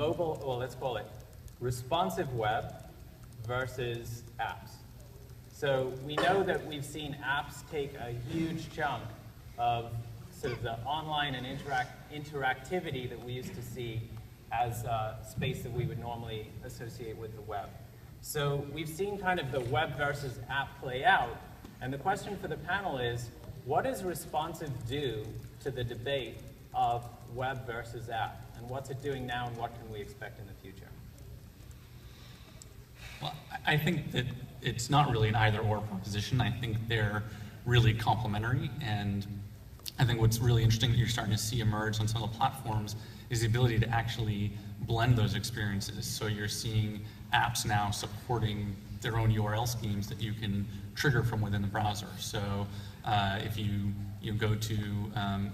mobile, well, let's call it responsive web versus apps. So we know that we've seen apps take a huge chunk of sort of the online and interactivity that we used to see as space that we would normally associate with the web. So we've seen kind of the web versus app play out, and the question for the panel is, what does responsive do to the debate of web versus app? And what's it doing now, and what can we expect in the future? Well, I think that it's not really an either-or proposition. I think they're really complementary, and I think what's really interesting that you're starting to see emerge on some of the platforms is the ability to actually blend those experiences. So you're seeing apps now supporting their own URL schemes that you can trigger from within the browser. So if you go to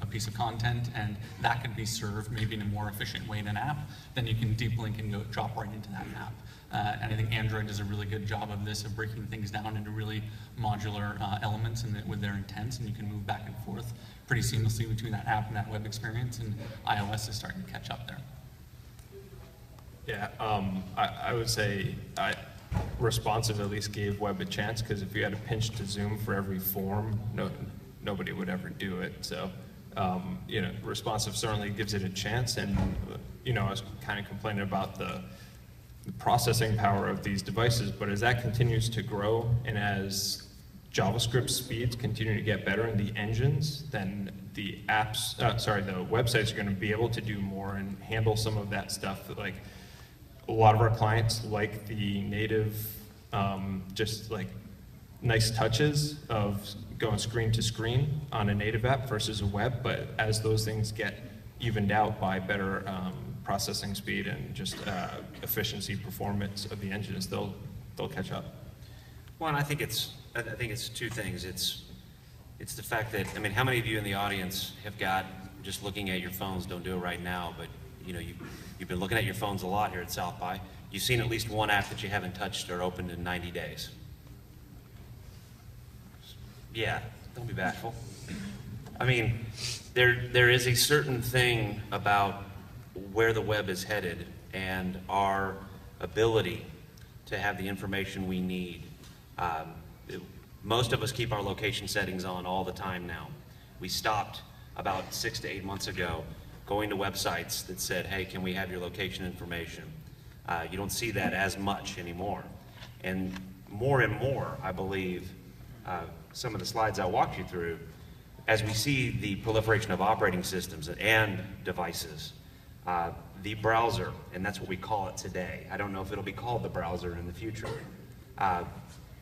a piece of content and that can be served maybe in a more efficient way in an app, then you can deep link and go drop right into that app. And I think Android does a really good job of this, of breaking things down into really modular elements and with their intents, and you can move back and forth pretty seamlessly between that app and that web experience, and iOS is starting to catch up there. Yeah, I would say responsive at least gave web a chance, because if you had a pinch to zoom for every form, nobody would ever do it. So, you know, responsive certainly gives it a chance, and you know, I was kind of complaining about the processing power of these devices, but as that continues to grow and as JavaScript speeds continue to get better in the engines, then the apps, the websites are going to be able to do more and handle some of that stuff. Like a lot of our clients like the native, just like nice touches of going screen to screen on a native app versus a web, but as those things get evened out by better processing speed and just efficiency, performance of the engines, they'll catch up. Well, and I think it's two things. It's the fact that, I mean, how many of you in the audience have got, just looking at your phones, don't do it right now, but you know, you've been looking at your phones a lot here at South by. You've seen at least one app that you haven't touched or opened in 90 days. Yeah, don't be bashful. I mean, there is a certain thing about where the web is headed and our ability to have the information we need. Most of us keep our location settings on all the time now. We stopped about 6 to 8 months ago going to websites that said, hey, can we have your location information? You don't see that as much anymore. And more, I believe, some of the slides I'll walk you through, as we see the proliferation of operating systems and devices, the browser, and that's what we call it today. I don't know if it'll be called the browser in the future,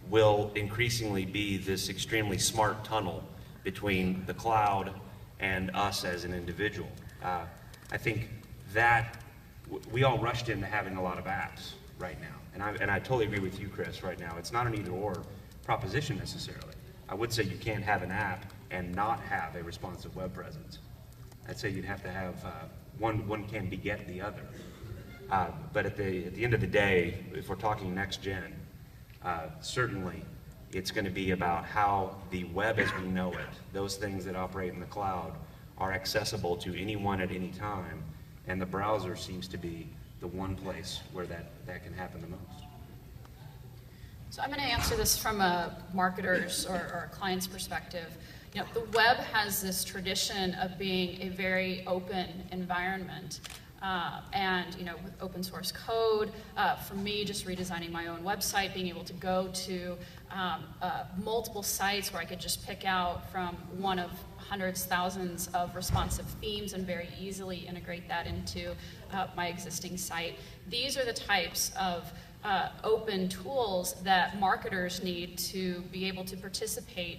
will increasingly be this extremely smart tunnel between the cloud and us as an individual. I think that we all rushed into having a lot of apps right now, and I totally agree with you, Chris, right now. It's not an either-or proposition necessarily. I would say you can't have an app and not have a responsive web presence. I'd say you'd have to have one can beget the other. But at the end of the day, if we're talking next gen, certainly it's going to be about how the web as we know it, those things that operate in the cloud, are accessible to anyone at any time, and the browser seems to be the one place where that can happen the most. So I'm going to answer this from a marketer's or a client's perspective. You know, the web has this tradition of being a very open environment. And you know, with open source code, for me, just redesigning my own website, being able to go to multiple sites where I could just pick out from one of hundreds, thousands of responsive themes and very easily integrate that into my existing site. These are the types of open tools that marketers need to be able to participate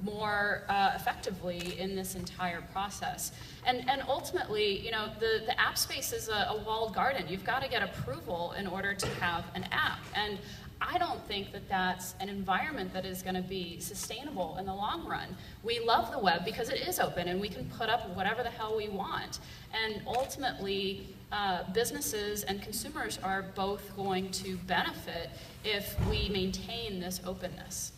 more effectively in this entire process. And ultimately, you know, the app space is a walled garden. You've got to get approval in order to have an app. And I don't think that that's an environment that is going to be sustainable in the long run. We love the web because it is open and we can put up whatever the hell we want. And ultimately, businesses and consumers are both going to benefit if we maintain this openness.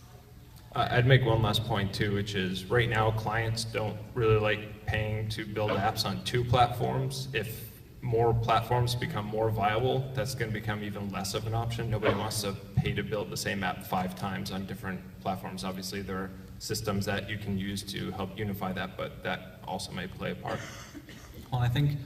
I'd make one last point too, which is right now clients don't really like paying to build apps on two platforms if more platforms become more viable, that's going to become even less of an option. Nobody wants to pay to build the same app 5 times on different platforms. Obviously, there are systems that you can use to help unify that, but that also may play a part. Well, I think